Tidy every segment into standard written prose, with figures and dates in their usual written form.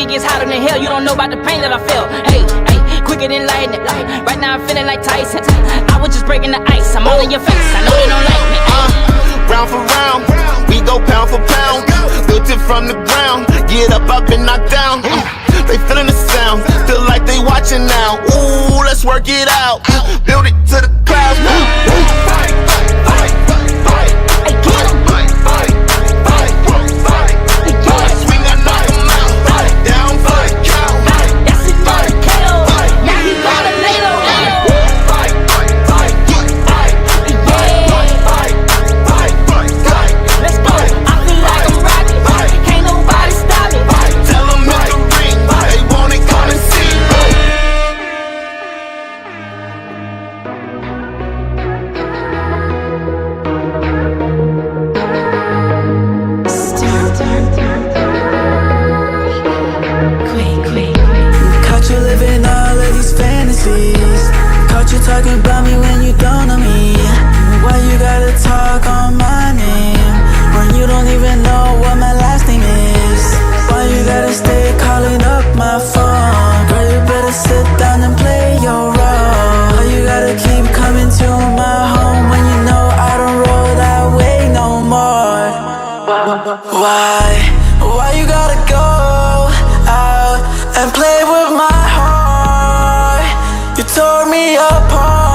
gets hotter than hell. You don't know about the pain that I felt. Hey, hey, quicker than lightning. Right now I'm feeling like Tyson. I was just breaking the ice. I'm all in your face. I know they don't like me. Round for round, we go pound for pound. Built it from the ground. Get up and knock down. They feeling the sound, feel like they watching now. Ooh, let's work it out. Build it to the clouds. Fight, fight, fight, fight. Hey, get 'em. Fight, fight, fight, fight. Swing, I knock 'em out. Down for the count. That's it for the KO. Now he gotta lay low. Fight, fight, fight, fight. Let's go. I feel like I'm rocking. Can't nobody stop me. Tell 'em it's the ring. They want it, come and see. Caught you living all of these fantasies. Caught you talking about me when you don't know me. Why you gotta talk on my name when you don't even know what my last name is? Why you gotta stay calling up my phone? Girl, you better sit down and play your role. Why you gotta keep coming to my home when you know I don't roll that way no more? Why you gotta go out and play with my heart? You tore me apart.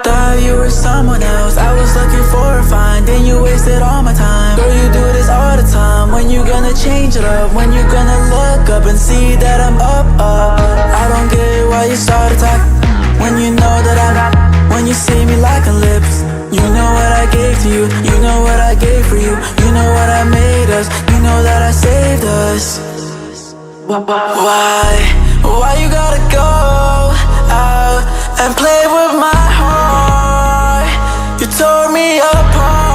Thought you were someone else, I was looking for a find. Then you wasted all my time. Girl, you do this all the time. When you gonna change it up? When you gonna look up and see that I'm up? I don't get why you started talking when you know that when you see me liking lips. You know what I gave to you, you know what I gave for you. You know what I made us, you know that I saved us. Why you gotta go out and play with my heart? You tore me apart.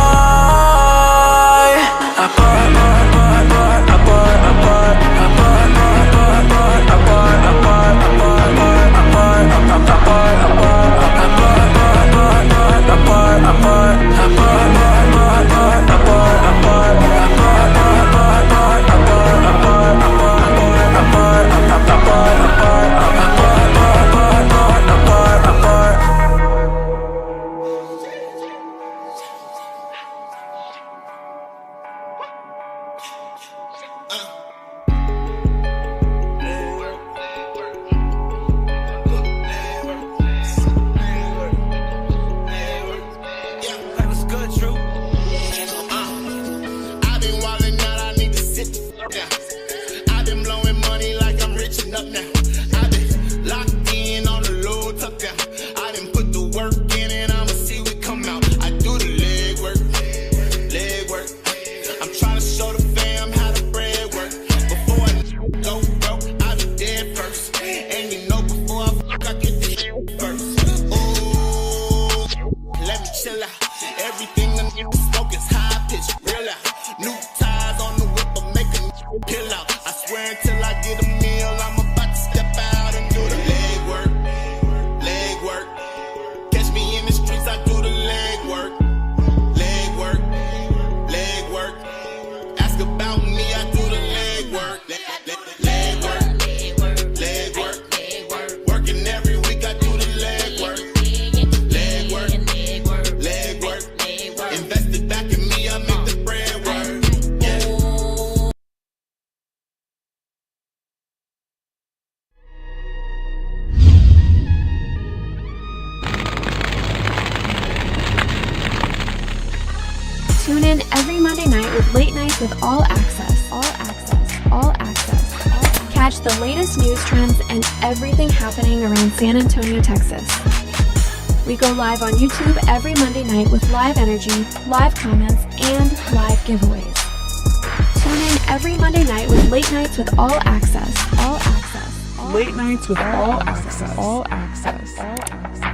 Tune in every Monday night with Late Nights with All Access. All Access. All Access. Catch the latest news trends and everything happening around San Antonio, Texas. We go live on YouTube every Monday night with live energy, live comments, and live giveaways. Tune in every Monday night with Late Nights with All Access. All Access. Late Nights with All Access. All Access. All Access.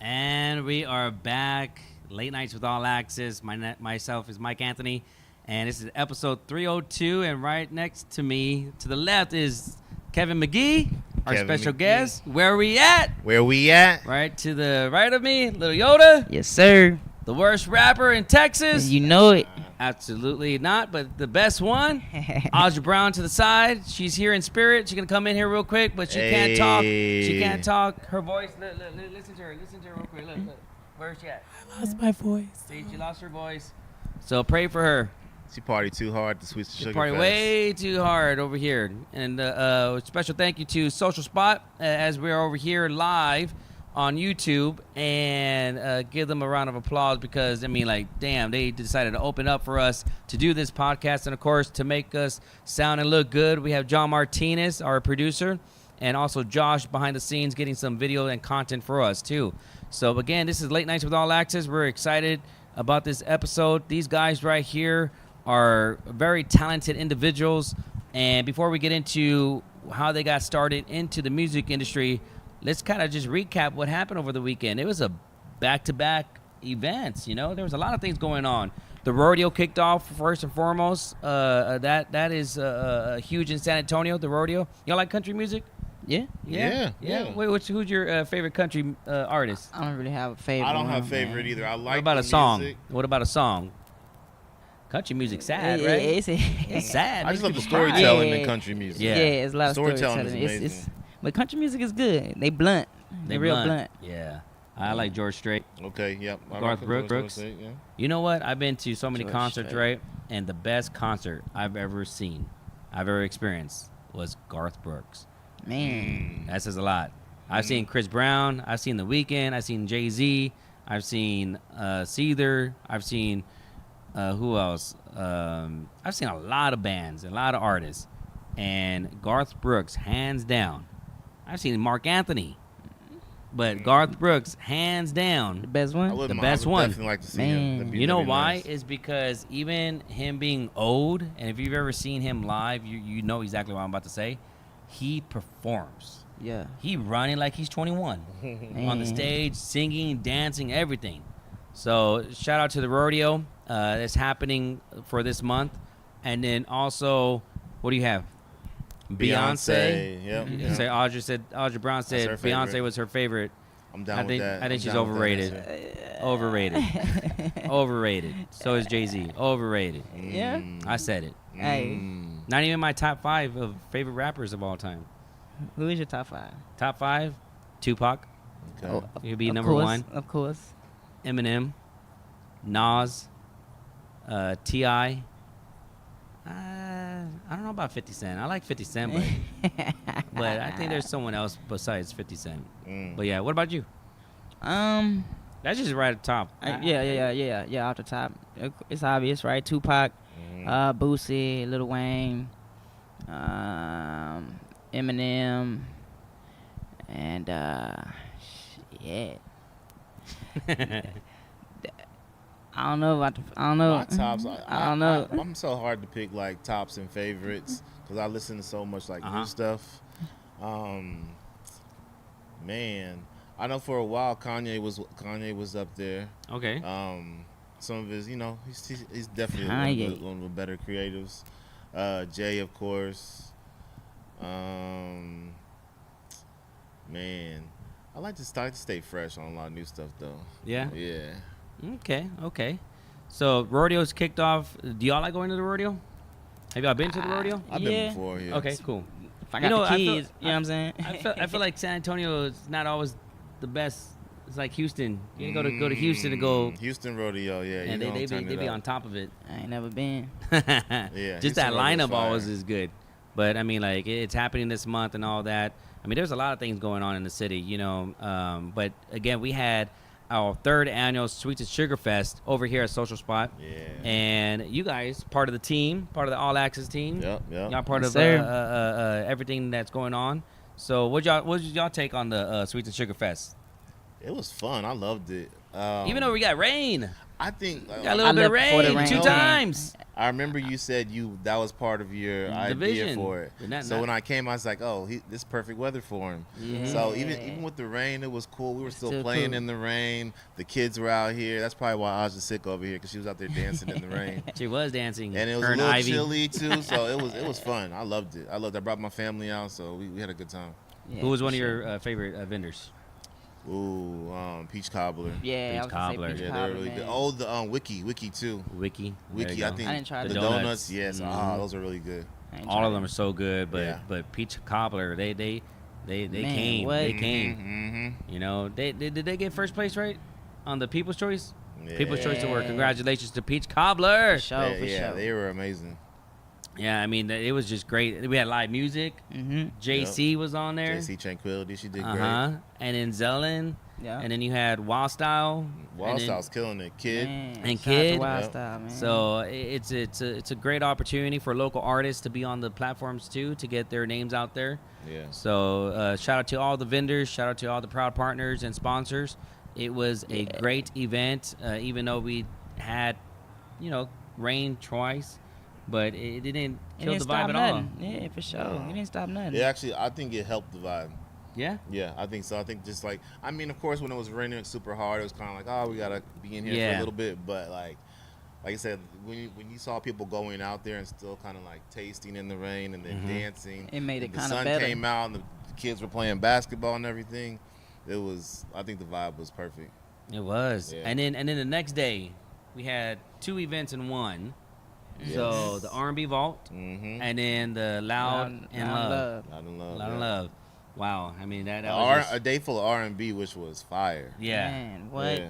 And we are back. Late Nights with All Access. Myself is Mike Anthony, and this is episode 302. And right next to me, to the left, is Kevin McGee, our special guest. Where are we at? Where we at? Right to the right of me, Lil Yodaa. Yes, sir. The worst rapper in Texas. You know it. Absolutely not, but the best one. Audra Brown to the side. She's here in spirit. She's going to come in here real quick, but she can't talk. She can't talk. Her voice, listen to her. Listen to her real quick. Look. Where's she at? I lost my voice. See, she lost her voice. So pray for her. She partied too hard to switch to Sugar Party Fest. way too hard over here. And special thank you to Social Spot as we're over here live on YouTube, and give them a round of applause because, I mean, like, damn, they decided to open up for us to do this podcast. And, of course, to make us sound and look good, we have John Martinez, our producer, and also Josh behind the scenes getting some video and content for us, too. So, again, this is Late Nights with All Access. We're excited about this episode. These guys right here are very talented individuals. And before we get into how they got started into the music industry, let's kind of just recap what happened over the weekend. It was a back-to-back events, you know. There was a lot of things going on. The rodeo kicked off first and foremost. That is huge in San Antonio, the rodeo. Y'all like country music? Yeah. Yeah. Wait, who's your favorite country artist? I don't really have a favorite. I don't have a one, favorite man. either. I like What about the a song? music. What about a song? Country music's sad, Yeah, right? It's sad. I just love the Makes people cry. storytelling Yeah. in country music. Yeah. it's a lot of Storytelling storytelling. is It's, amazing. but country music is good. They blunt. They real blunt. Yeah. I like George Strait. Okay, yep. I Garth like Brooks. Yeah. You know what? I've been to so many George concerts, Strait. right? And the best concert I've ever seen, I've ever experienced, was Garth Brooks. Man. That says a lot. I've seen Chris Brown. I've seen The Weeknd. I've seen Jay-Z. I've seen Seether. I've seen who else? I've seen a lot of bands, a lot of artists. And Garth Brooks, hands down. I've seen Mark Anthony. But Garth Brooks, hands down. The best I one. would The best I would one. definitely like to see Man. him. That'd be- You know that'd be why? nice. Is because even him being old, and if you've ever seen him live, you know exactly what I'm about to say. He performs. Yeah. He running like he's 21 on the stage, singing, dancing, everything. So shout out to the rodeo that's happening for this month, and then also, what do you have? Beyonce. Yep. You say Audra Brown said her Beyonce favorite. was her favorite. I'm down I with think that. I think I'm she's down with that overrated. answer. Overrated. Overrated. So is Jay-Z. Overrated. Yeah. I said it. Hey, Not even my top 5 of favorite rappers of all time. who is your top 5? Top 5, Tupac. Okay. He'd be Of number course, 1. Of course. Eminem, Nas, T.I. I don't know about 50 Cent. I like 50 Cent, but I think there's someone else besides 50 Cent. But yeah, what about you? That's just right at the top. Yeah, off the top. It's obvious, right? Tupac, Boosie, Lil Wayne, Eminem, and yeah. I don't know about I don't know. My tops. I don't know. I'm so hard to pick like tops and favorites because I listen to so much like new stuff. Man, I know for a while Kanye was up there. Okay. Some of his, you know, he's definitely Kanye. one of the better creatives. Jay, of course. Man, I like to stay fresh on a lot of new stuff though. Yeah? Yeah. Okay. So rodeo's kicked off. Do y'all like going to the rodeo? Have y'all been to the rodeo? I've Yeah. been before. Yeah. Okay, cool. If I got the kids, you know what I'm saying? I feel like San Antonio is not always the best. It's like Houston. You go to Houston to go, Houston rodeo. Yeah. and you they turn be it up. on top of it. I ain't never been. Yeah. Just Houston that rodeo's lineup fire. always is good. But I mean, like it's happening this month and all that. I mean, there's a lot of things going on in the city, you know. But again, we had our 3rd annual Sweets and Sugar Fest over here at Social Spot. Yeah. And you guys, part of the team, part of the All Access team. Yep. Y'all part Yes, of sir. everything that's going on. So what did y'all take on the Sweets and Sugar Fest? It was fun. I loved it. Even though we got rain. I think Got a I little bit of left before the rain rain 2 came. times. I remember you said that was part of your idea vision. for it. And that- So that- when I came, I was like, oh, this is perfect weather for him. So even with the rain, it was cool. We were still playing cool. in the rain. The kids were out here. That's probably why Aj is sick over here, because she was out there dancing in the rain. She was dancing. And it was Her a little Ivy. chilly too, so it was fun. I loved it. I brought my family out, so we had a good time. Yeah, Who was for one of sure. your favorite vendors? Ooh, peach cobbler. Yeah, Peach I was gonna say cobbler. peach Yeah, cobbler, they're really man. good. Oh, the Wiki too. Wiki. There Wiki, you I go. think I didn't try the the donuts. donuts. Yes, Mhm. those are really good. I ain't All tried of them it. are so good, but Yeah. Peach Cobbler, they Man, came. what? They came. Mm-hmm. You know, did they get first place right on the People's Choice? People's Choice Award. Yeah. Congratulations to Peach Cobbler. For sure, for yeah, sure. they were amazing. Yeah, I mean it was just great. We had live music. Mm-hmm. JC was on there. JC Tranquility, she did And then Zellen. Yeah. And then you had Wild Style. great. Wild and then- Style's killing it, kid. Man, And shout out to Kid. Wild Yep. Style, man. So it's a great opportunity for local artists to be on the platforms too, to get their names out there. Yeah. So shout out to all the vendors, shout out to all the proud partners and sponsors. It was a great event, even though we had, rain twice, but it didn't It kill didn't the stop vibe at all. nothing. Yeah, for sure. It didn't stop nothing. It actually, I think it helped the vibe. Yeah. Yeah, I think so. I think just like, I mean, of course, when it was raining super hard, it was kind of like, oh, we gotta be in here for Yeah. a little bit. But like I said, when you saw people going out there and still kind of like tasting in the rain and then dancing, It made it and the kinda sun better. came out and the kids were playing basketball and everything. I think the vibe was perfect. It was. Yeah. And then the next day, we had 2 events in one. So Yes. the R&B Vault, Mm-hmm. and then the Loud and Love. Loud and love. Loud and yeah. Love. Wow. I mean that was A day full of R&B, which was fire. yeah. Man, what?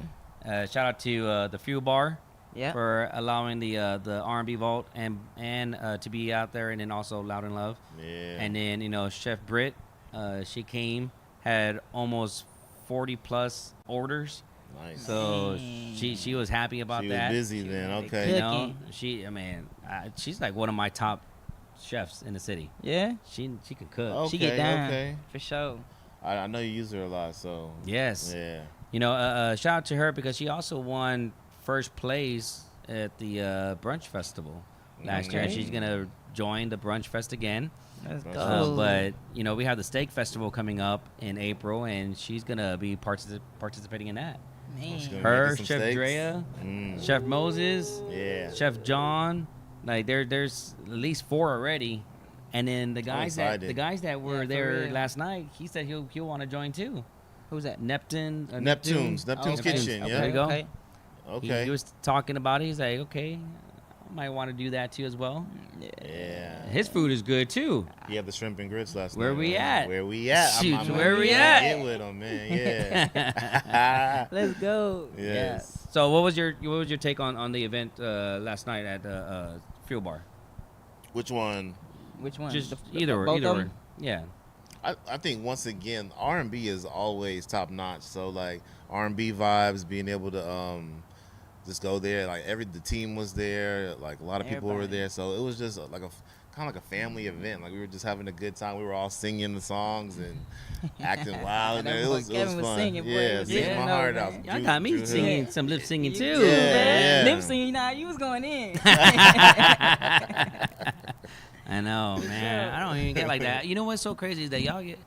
Yeah. Shout out to the Fuel Bar Yeah. for allowing the R&B Vault and to be out there, and then also Loud and Love. Yeah. And then Chef Britt, she came, had almost 40 plus orders, Nice. so she was happy about She that. was busy then. was Okay. You know, cooking. she's like one of my top chefs in the city. Yeah. She can cook. Okay. She get down. Okay. For sure. I know you use her a lot, so Yes. yeah. Shout out to her because she also won first place at the Brunch Festival last year, and Okay. she's gonna join the Brunch Fest again. Let's But, go. But we have the Steak Festival coming up in April, and she's gonna be participating in that. She's Man. gonna Her, make us some Chef steaks. Drea, Mm. Chef Moses, Yeah. Chef John, like there's at least 4 already, and then the guys that were Yeah, for there real. last night, he said he'll want to join too. Who's that? Neptune's Neptune's Okay. Kitchen. Okay. Yeah. There you go. Okay. Okay. He was talking about it. He's like, okay, I might want to do that too as well. Yeah. His food is good too. He had the shrimp and grits last night. Where we at? Where we at? Shoot, I'm where we gonna at? Get with him, man. Yeah. Let's go. Yes. So what was your take on the event last night at Fuel Bar? Which one? Which one? Just The- either both either of or. 'em? Yeah. I think once again R&B is always top notch. So like R&B vibes, being able to just go there. Like the team was there. Like a lot of people were Everybody. there. So it was just like kind of like a family event. Like we were just having a good time. We were all singing the songs and acting wild. That And it boy was Kevin was fun. singing, boy. Yeah, You singing didn't my know, heart man. out. Y'all got me Drew Hill. singing some lip singing You too. did, Yeah, man. yeah. Lip singing, nah, you was going in. I know, man. I don't even get like that. You know what's so crazy is that y'all get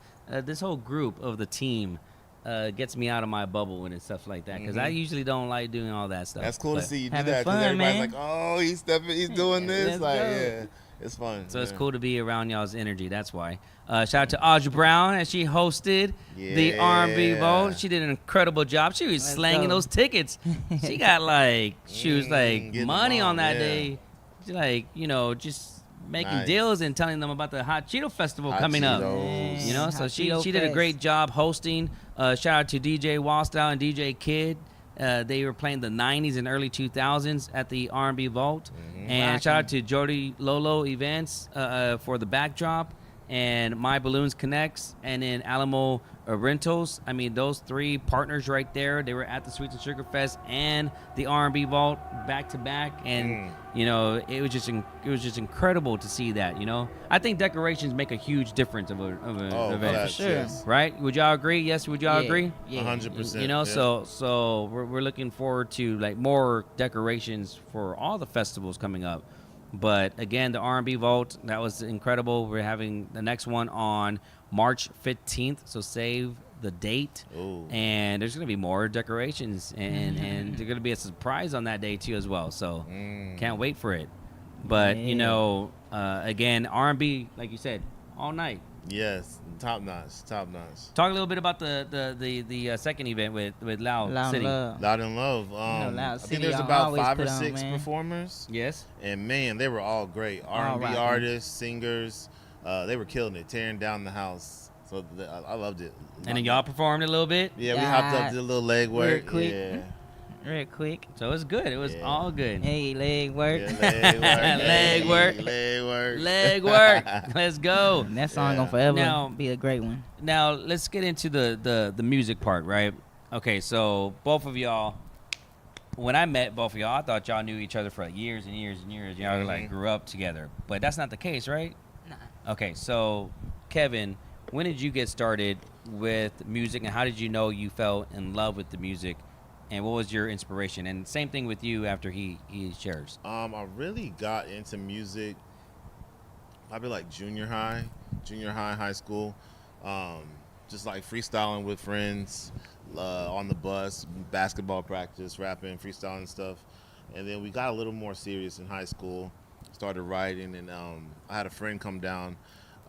this whole group of the team gets me out of my bubble and stuff like that because I usually don't like doing all that stuff. That's cool to But- see you do Having that because fun, everybody's man. like, oh, he's doing this. Let's Like, go. yeah, it's fun. So it's yeah. cool to be around y'all's energy. That's why. Shout out to Audrey Brown as she hosted the R&B Yeah. Vote. She did an incredible job. She was Let's slanging go. those tickets. She got she was like getting money them on on, that yeah. day. She just making Nice. deals and telling them about the Hot Cheeto Festival Hot coming up. Cheetos. You know, so Hot she Cheeto did a Fest. great job hosting. Shout out to DJ Wallstyle and DJ Kid. They were playing the 90s and early 2000s at the R&B Vault. And shout out to Jody Lolo Events for the backdrop. and My Balloons Connects, and then Alamo Rentals. I mean, those three partners right there, they were at the Sweets and Sugar Fest and the R&B Vault back to back, and you know, it was just incredible to see that. You know, I think decorations make a huge difference of an event. For sure. Yes. Right? Would y'all agree? Yes, would y'all agree? Yeah. 100%. You know, yeah. so we're looking forward to like more decorations for all the festivals coming up. But again, the R&B Vault, that was incredible. We're having the next one on March 15th, so save the date. Ooh. And there's going to be more decorations, and there's going to be a surprise on that day too as well. So can't wait for it. But you know, again, R&B, like you said, all night. Yes, top notch. Talk a little bit about the second event with Loud Loud City. Love. Loud and Love. Loud I City, think there's y'all about always 5 or put on, 6 man. performers, Yes. and man, they were all great. R&B rocking. artists, singers, they were killing it, tearing down the house. So I loved it. And then y'all performed a little bit. Yeah, we hopped up, did a little leg Real work. quick. Yeah. Real quick. So it was good. It was Yeah. all good. Hey, leg work. Yeah, leg work. Leg work. Leg work. Leg work. Let's go. That song Yeah. gonna forever Now- be a great one. Now let's get into the music part, right? Okay, so both of y'all, when I met both of y'all, I thought y'all knew each other for like years and years and years. Y'all like grew up together, but that's not the case, right? Nah. Okay, so Kevin, when did you get started with music, and how did you know you fell in love with the music, and what was your inspiration? And same thing with you after he shares. I really got into music probably like junior high, high school. Just like freestyling with friends on the bus, basketball practice, rapping, freestyling and stuff. And then we got a little more serious in high school, started writing, and I had a friend come down.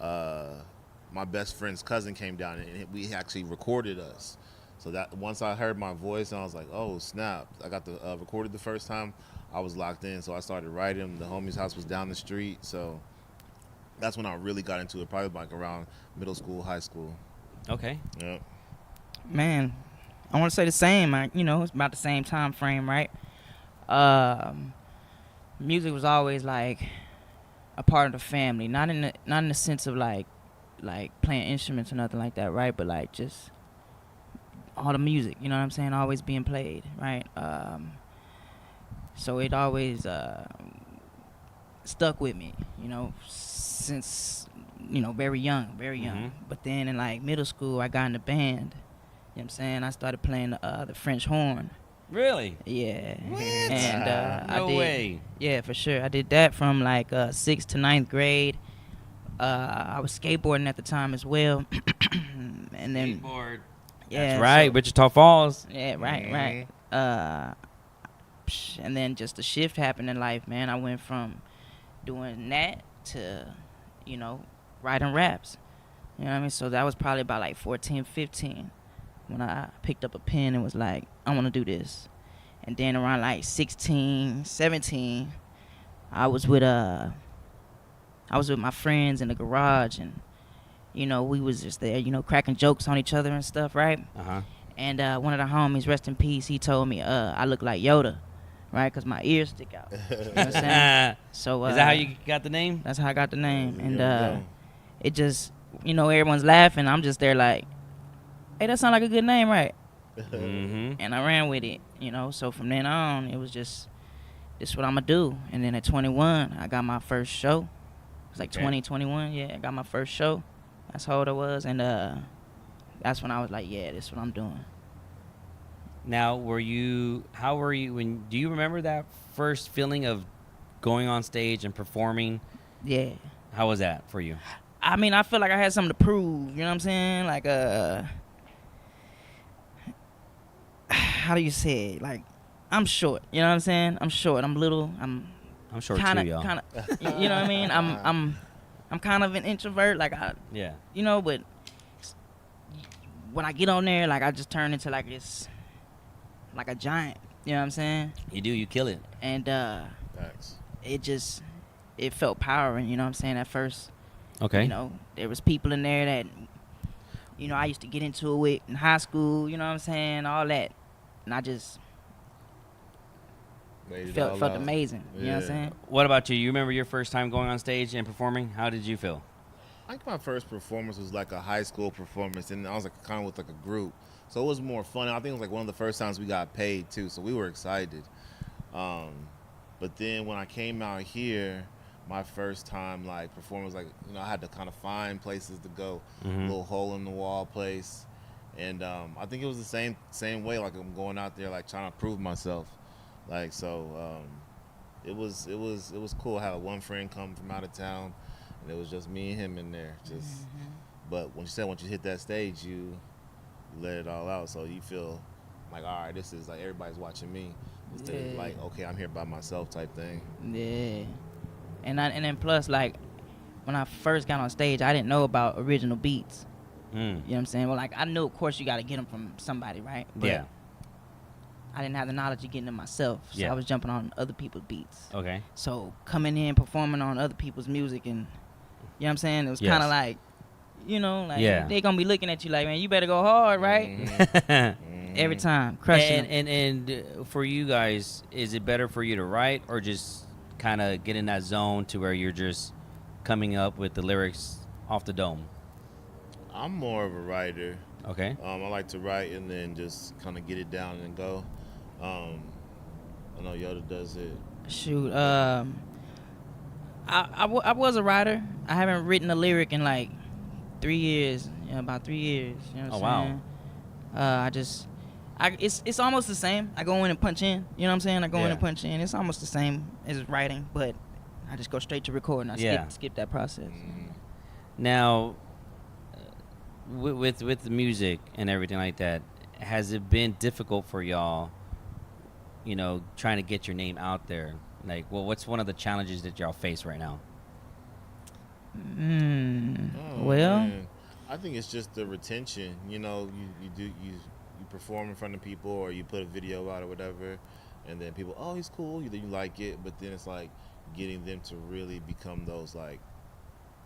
My best friend's cousin came down, and we actually recorded us. So that once I heard my voice, I was like, oh, snap. I got the recorded the first time. I was locked in, so I started writing. The homie's house was down the street, so that's when I really got into it, probably like around middle school, high school. Okay. Yeah. Man, I want to say the same. It's about the same time frame, right? Music was always like a part of the family, not in the sense of like playing instruments or nothing like that, right? But like just all the music, you know what I'm saying, always being played, right? So it always stuck with me, since very young. Mhm. But then in like middle school, I got in the band. You know what I'm saying? I started playing the French horn. Really? Yeah. What? And No way. Yeah, for sure. I did that from like 6th to 9th grade. I was skateboarding at the time as well. And then Skateboard. yeah, That's right. so- Wichita Falls. yeah, right. And then just a shift happened in life, man. I went from doing that to, writing raps. You know what I mean? So that was probably about like 14, 15 when I picked up a pen and was like, I want to do this. And then around like 16, 17, I was with my friends in the garage, and we was just there, cracking jokes on each other and stuff, right? Uh-huh. And one of the homies, rest in peace, he told me I look like Yoda, right? Because my ears stick out. You know what I'm saying? So Is that how you got the name? That's how I got the name. And Yeah. it just, everyone's laughing. I'm just there like, hey, that sound like a good name, right? Mm-hmm. And I ran with it, So from then on, it was just, this is what I'm going to do. And then at 21, I got my first show. It was like Okay. 2021. Yeah, I got my first show. That's how old I was. And that's when I was like, yeah, this is what I'm doing. Now, do you remember that first feeling of going on stage and performing? Yeah. How was that for you? I mean, I feel like I had something to prove. You know what I'm saying? Like, how do you say it? Like, I'm short. You know what I'm saying? I'm short. I'm little. I'm short kinda, too, y'all. you know what I mean? I'm kind of an introvert. Like Yeah. but when I get on there, like I just turn into like this, like a giant. You know what I'm saying? You do. You kill it. And Facts. it felt powering. You know what I'm saying? At first. Okay. There was people in there that, I used to get into it with in high school, you know what I'm saying, all that. And I just Made it felt all out. amazing, you know what I'm Yeah. saying? What about you? You remember your first time going on stage and performing? How did you feel? I think my first performance was like a high school performance, and I was like kind of with like a group, so it was more fun. I think it was like one of the first times we got paid too, so we were excited. But then when I came out here, my first time like performing was like, you know, I had to kind of find places to go, a little hole in the wall place, and I think it was the same way. Like I'm going out there like trying to prove myself, like so. It was cool. I had one friend come from out of town, and it was just me and him in there. Just, but once you hit that stage, you let it all out. So you feel like, all right, this is like everybody's watching me instead of like, okay, I'm here by myself type thing. Yeah, and then plus like when I first got on stage, I didn't know about original beats. You know what I'm saying? Well, like I knew, of course, you got to get them from somebody, right? But Yeah. I didn't have the knowledge of getting them myself, so I was jumping on other people's beats. Okay. So coming in, performing on other people's music, and you know what I'm saying? It was kind of like, you know, like they gonna be looking at you like, man, you better go hard, right? Every time, crushing. And for you guys, is it better for you to write or just kind of get in that zone to where you're just coming up with the lyrics off the dome? I'm more of a writer. Okay. I like to write and then just kind of get it down and go. I know Yoda does it. Shoot, I was a writer. I haven't written a lyric in like 3 years. About 3 years. You know what I'm saying? It's almost the same. I go in and punch in. You know what I'm saying? I go in and punch in. It's almost the same as writing, but I just go straight to record and I skip that process. Now, with the music and everything like that, has it been difficult for y'all, you know, trying to get your name out there? Like, well, what's one of the challenges that y'all face right now? Man. I think it's just the retention. You know, you perform in front of people or you put a video out or whatever, and then people, oh, he's cool, you like it, but then it's like getting them to really become those like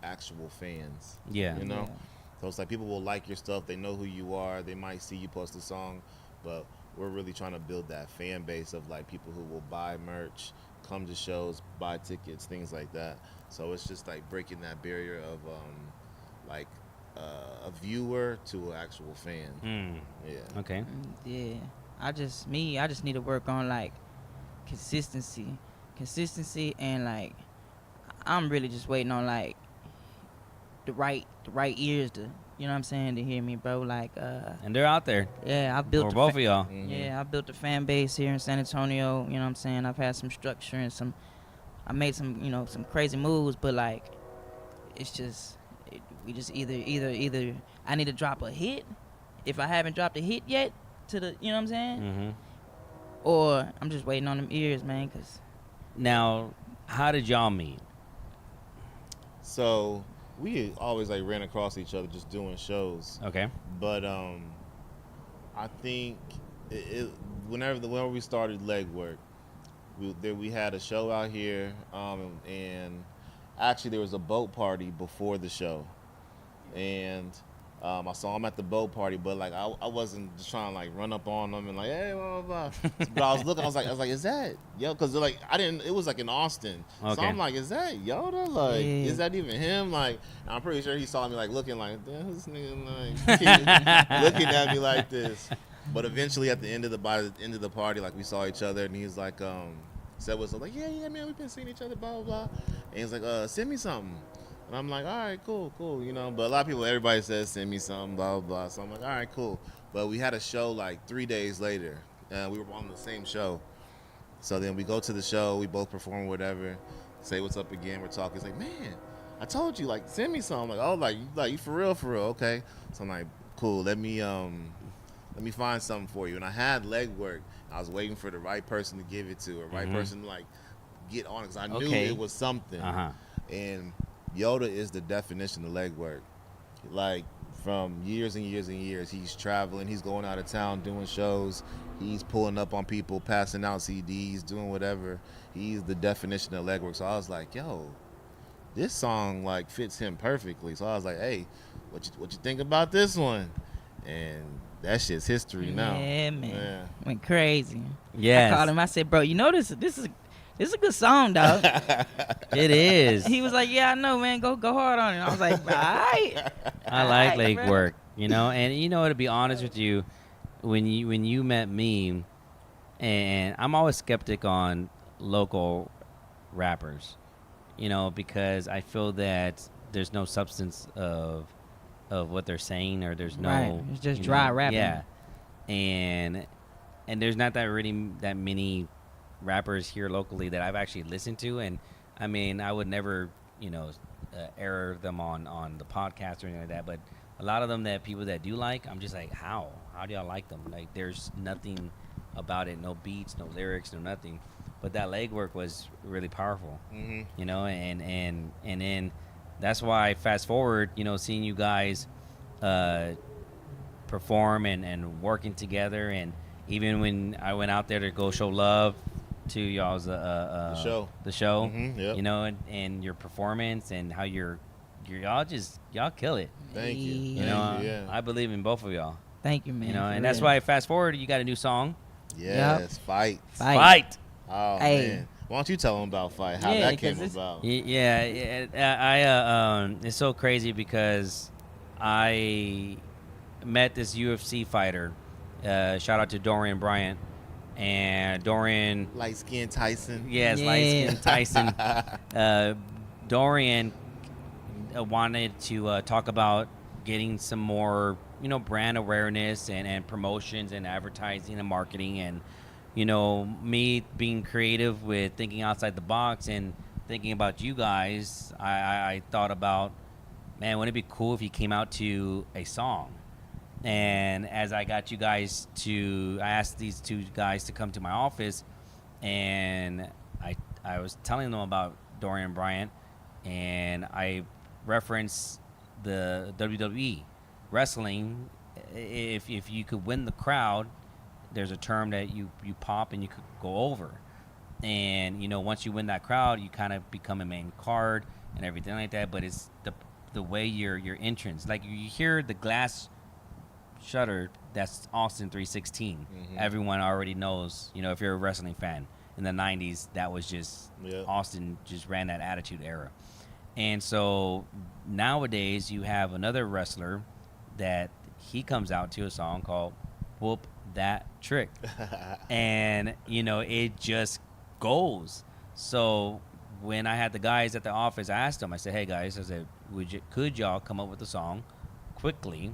actual fans. Yeah. You know? So it's like people will like your stuff, they know who you are, they might see you post a song, but we're really trying to build that fan base of like people who will buy merch, come to shows, buy tickets, things like that. So it's just like breaking that barrier of a viewer to an actual fan. Yeah. Okay. Yeah. I just need to work on like consistency, and like I'm really just waiting on like the right ears to, you know what I'm saying, to hear me, bro. Like and they're out there. Yeah, I built or both of y'all. Yeah, I built a fan base here in San Antonio, you know what I'm saying? I've had some structure and I made some, you know, some crazy moves, but like it's just we just either I need to drop a hit if I haven't dropped a hit yet to the, you know what I'm saying? Or I'm just waiting on them ears, man, cuz. Now, how did y'all meet? So we always like ran across each other just doing shows. Okay. But I think whenever we started Legwork, we had a show out here, and actually there was a boat party before the show, and I saw him at the boat party, but like I wasn't just trying to like run up on them and like, hey, blah blah blah. But I was looking, I was like, is that yo? Because like it was like in Austin, so I'm like, is that Yoda? Like, is that even him? Like, I'm pretty sure he saw me like looking like, damn, this nigga like looking at me like this. But eventually by the end of the party, like we saw each other, and he's like, said was like, yeah, man, we've been seeing each other, blah blah blah. And he's like, send me something. And I'm like, all right, cool, you know. But a lot of people, everybody says, send me something, blah, blah, blah. So I'm like, all right, cool. But we had a show like 3 days later. We were on the same show. So then we go to the show, we both perform whatever, say what's up again, we're talking. He's like, man, I told you, like, send me something. I'm like, oh, like you for real, okay. So I'm like, cool, let me find something for you. And I had Legwork. I was waiting for the right person to give it to, or right person to like get on it, because I knew it was something. And Yoda is the definition of Legwork. Like, from years and years and years, he's traveling, he's going out of town doing shows, he's pulling up on people, passing out CDs, doing whatever. He's the definition of Legwork. So I was like, yo, this song like fits him perfectly. So I was like, hey, what you think about this one? And that shit's history now. Yeah, man. Yeah. Went crazy. Yeah. I called him. I said, bro, you know this It's a good song, dog. It is. He was like, yeah, I know, man. Go hard on it. I was like, all right. I like Alright, bro. legwork, and to be honest with you, when you met me, and I'm always skeptic on local rappers, because I feel that there's no substance of what they're saying, or there's no. Right. It's just dry rapping. Yeah, and there's not that many rappers here locally that I've actually listened to, and I mean I would never air them on the podcast or anything like that, but a lot of them that people that do like, I'm just like, how do y'all like them? Like, there's nothing about it, no beats, no lyrics, no nothing, but that legwork was really powerful. And then that's why, fast forward, seeing you guys perform and working together, and even when I went out there to go show love to y'all's the show, Yep. And your performance and how y'all kill it. Thank you. Thank you, yeah. I believe in both of y'all. Thank you, man. And that's why, fast forward, you got a new song. Yes, Fight. Oh Hey. man, why don't you tell them about Fight? How that came about? It's so crazy because I met this UFC fighter. Shout out to Dorian Bryant. And Dorian, Light Skin Tyson. Yes, Light Skin Tyson. Dorian wanted to talk about getting some more, brand awareness and promotions and advertising and marketing, and me being creative with thinking outside the box and thinking about you guys. I thought about, man, wouldn't it be cool if you came out to a song? And as I got you guys I asked these two guys to come to my office, and I was telling them about Dorian Bryant, and I referenced the WWE wrestling. If you could win the crowd, there's a term that you pop and you could go over. And, once you win that crowd, you kind of become a main card and everything like that. But it's the way your entrance, like you hear the glass shutter, that's Austin 316. Everyone already knows, if you're a wrestling fan. In the 90s, that was just Austin just ran that attitude era. And so nowadays you have another wrestler that he comes out to a song called Whoop That Trick. And it just goes. So when I had the guys at the office, I asked them, I said, hey guys, I said, could y'all come up with a song quickly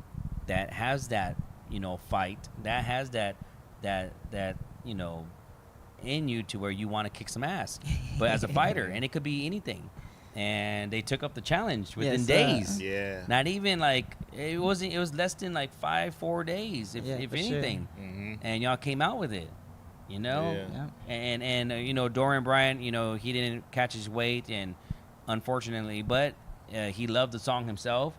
that has that, fight, that has that, in you to where you want to kick some ass, but as a fighter, and it could be anything. And they took up the challenge within days. Yeah. Not even like, it was less than like 4 days, if anything. Sure. And y'all came out with it, Yeah. And Dorian Bryant, he didn't catch his weight, and unfortunately, but he loved the song himself.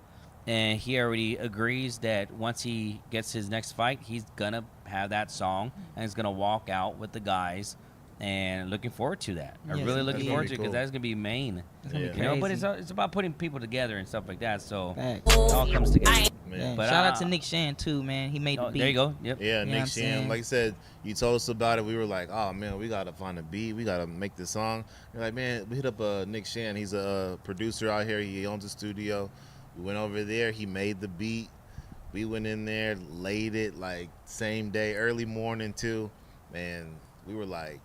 And he already agrees that once he gets his next fight, he's going to have that song, and he's going to walk out with the guys. And looking forward to that. I'm really looking forward to it, because that's going to be main. But it's about putting people together and stuff like that. So it all comes together. But shout out to Nick Shan, too, man. He made the beat. There you go. Yep. Yeah, Nick Shan. Like I said, you told us about it. We were like, oh, man, we got to find a beat. We got to make this song. You're like, man, we hit up Nick Shan. He's a producer out here. He owns a studio. We went over there. He made the beat. We went in there, laid it like same day, early morning too. Man, we were like,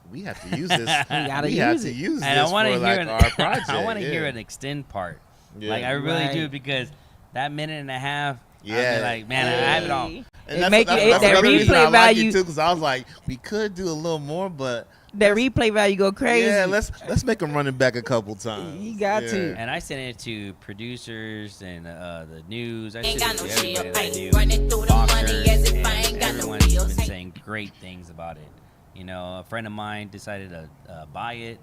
we have to use this. we have to use and this I for like our project. I want to hear an extend part. Yeah. Like I really do, because that minute and a half, I'd be like, man, I have it all. And it make that replay value too, because I was like, we could do a little more, but that replay value go crazy. Yeah, let's make them run it back a couple times. You got to. And I sent it to producers and the news. I sent Ain't got it no to shit, everybody that I knew. running through the money as if I and ain't got no everyone's bills. been saying great things about it. A friend of mine decided to buy it.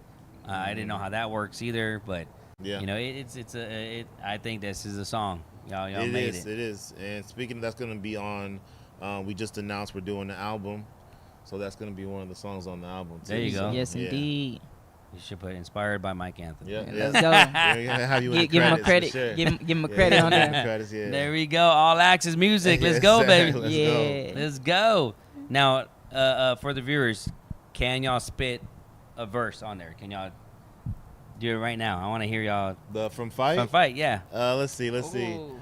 I didn't know how that works either, but I think this is a song. Y'all made it. It is. And speaking of, that's going to be on. We just announced we're doing the album. So that's going to be one of the songs on the album, too. There you go. Yes, indeed. You should put inspired by Mike Anthony. Yeah. Let's go. Have you Give him a credit. Sure. Give him a credit on that. Credits, There we go. All access music. Let's go, baby. Let's go. Let's go. Now, for the viewers, can y'all spit a verse on there? Can y'all do it right now? I want to hear y'all From Fight? from Fight. Yeah. Let's see. Ooh.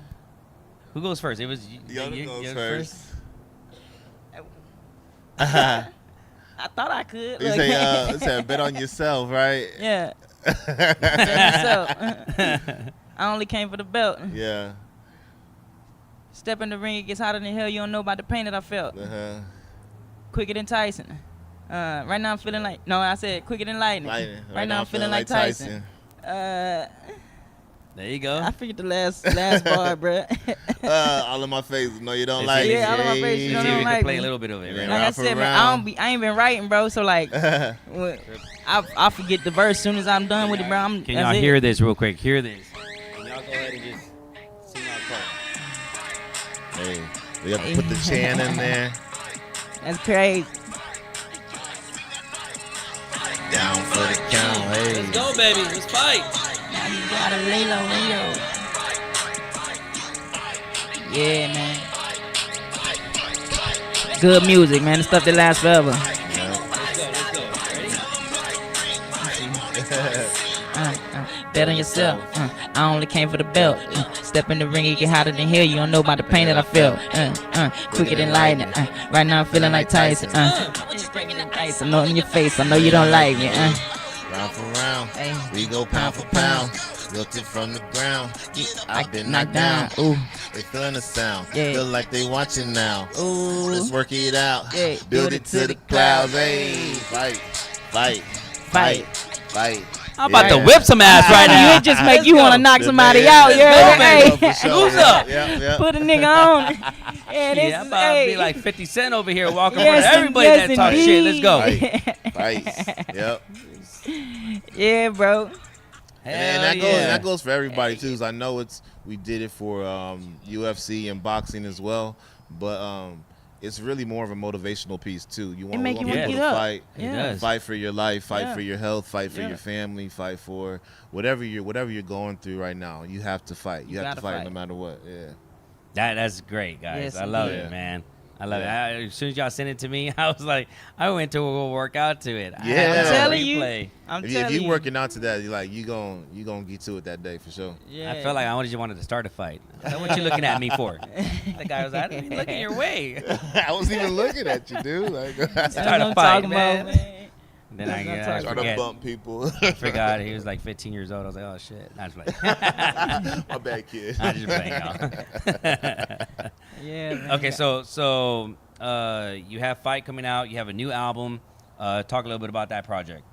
Who goes first? It was Yoda goes first. I thought I could. You Look. say bet on yourself, right? Yeah. So, I only came for the belt. Yeah. Step in the ring, it gets hotter than hell. You don't know about the pain that I felt. Quicker than Tyson. Right now I'm feeling like I said quicker than lightning. Right now I'm feeling like Tyson. There you go. I figured the last bar, bro. All in my face. No, you don't like it. Yeah, all in my face. You See don't if we like can play me. a little bit of it. Yeah. Right? Like I said, man, I ain't been writing, bro. So like, I forget the verse as soon as I'm done with it, bro. Can y'all hear this real quick? Hear this. Can y'all go ahead and just sing our part? Hey, we have to put the chan in there. That's crazy. Down for the count. Hey. Let's go, baby. Let's fight. Now you gotta lay low. Yeah, man. Good music, man. The stuff that lasts forever. Bet on yourself. I only came for the belt. Step in the ring, it get hotter than hell. You don't know about the pain that I felt. Quicker than lightning. Right now I'm feeling like Tyson. Just breaking the ice. I know in your face. I know you don't like me. Round for round, we go pound for pound. Built it from the ground. I've been knocked down. Ooh. They feeling the sound. Yeah. Feel like they watching now. Ooh. Let's work it out. Yeah. Build it to the clouds. Hey, fight. I'm about to whip some ass right now. You just make you want to knock somebody out. Let's go, Yeah. baby. Who's up? Yeah. Put a nigga on. Yeah, I'm about to be like 50 Cent over here walking Yes, around everybody yes, that talks shit. Let's go. Fight. Yep. Yeah, bro. And that goes for everybody too. 'Cause I know we did it for UFC and boxing as well, but it's really more of a motivational piece too. You want make you people wanna to get up. fight, does. fight for your life, fight Yeah. for your health, fight for Yeah. your family, fight for whatever you're going through right now. You have to fight. You have gotta to fight fight. no matter what. Yeah. That's great, guys. Yes, I love indeed. it, man. I love it. As soon as y'all sent it to me, I was like, I went to a workout to it. I Yeah. had I'm a telling you. replay. If you working out to that, you gonna get to it that day for sure. Yeah. I felt like I just wanted to start a fight. I said, what you looking at me for? The guy was like, I didn't look in your way. I wasn't even looking at you, dude. Like, Start That's a what I'm fight, talking man. about, man. Then That's what I'm I talking trying to forget. bump people. I forgot he was like 15 years old. I was like, oh shit. I was like, My bad, kid. I just playing y'all. Yeah, man. Okay, so you have Fight coming out. You have a new album. Talk a little bit about that project.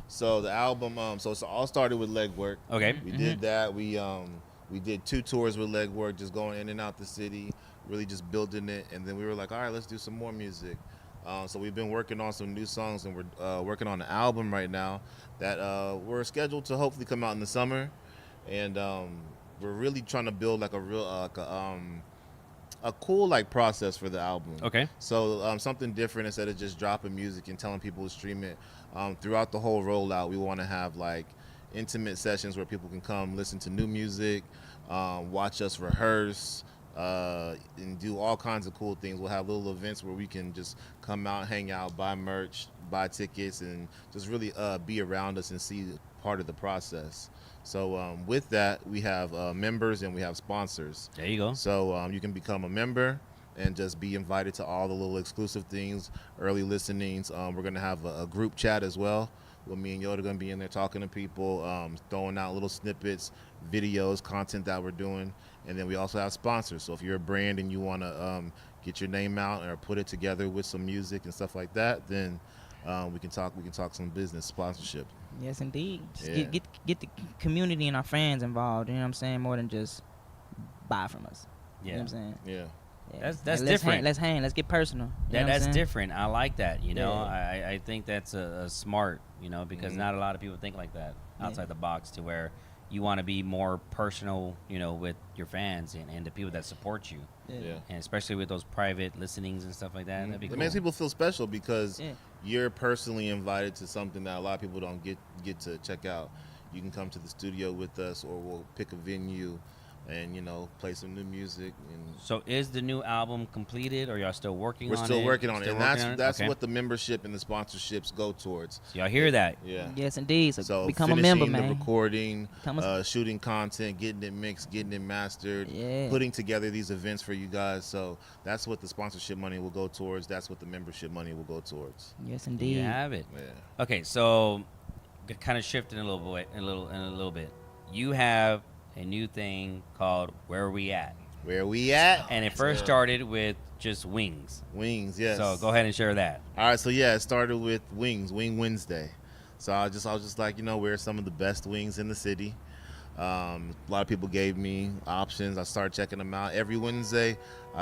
So the album, so it all started with Legwork. Okay. We did that. We did 2 tours with Legwork, just going in and out the city, really just building it. And then we were like, all right, let's do some more music. So we've been working on some new songs, and we're working on an album right now that we're scheduled to hopefully come out in the summer. And we're really trying to build like a real a cool process for the album. Okay. So something different instead of just dropping music and telling people to stream it. Throughout the whole rollout, we want to have intimate sessions where people can come listen to new music, watch us rehearse, and do all kinds of cool things. We'll have little events where we can just come out, hang out, buy merch, buy tickets, and just really be around us and see part of the process. So with that, we have members and we have sponsors. There you go. So you can become a member and just be invited to all the little exclusive things, early listenings. We're going to have a group chat as well, where me and Yoda are going to be in there talking to people, throwing out little snippets, videos, content that we're doing. And then we also have sponsors. So if you're a brand and you want to get your name out or put it together with some music and stuff like that, then we can talk some business sponsorship. Yes, indeed. Just Yeah. get the community and our fans involved. You know what I'm saying? More than just buy from us. You know what I'm saying? Yeah. Yeah. That's Like, different. Let's hang. Let's get personal. You know what I'm That's saying? different. I like that. You know, Yeah. I think that's a smart. You know, because not a lot of people think like that outside the box, to where you want to be more personal. You know, with your fans and the people that support you. Yeah. And especially with those private listenings and stuff like that. That'd be It cool. makes people feel special because Yeah. you're personally invited to something that a lot of people don't get to check out. You can come to the studio with us, or we'll pick a venue and play some new music. And So is the new album completed, or y'all still working on it? we're still working on it, Still and working on it? that's Okay. what the membership and the sponsorships go towards. So y'all hear that? Yeah. Yes, indeed. So become a finishing member, the man. recording, Become a- shooting content, getting it mixed, getting it mastered, Yeah. putting together these events for you guys. So that's what the sponsorship money will go towards. That's what the membership money will go towards. Yes, You indeed. have it. Yeah. Okay, so kind of shifting a little bit. You have a new thing called Where We At, Where we at? and it first started with just wings. Wings, yes. So go ahead and share that. All right, so yeah, it started with wings, Wing Wednesday. So I was just like, where are some of the best wings in the city? A lot of people gave me options. I started checking them out every Wednesday,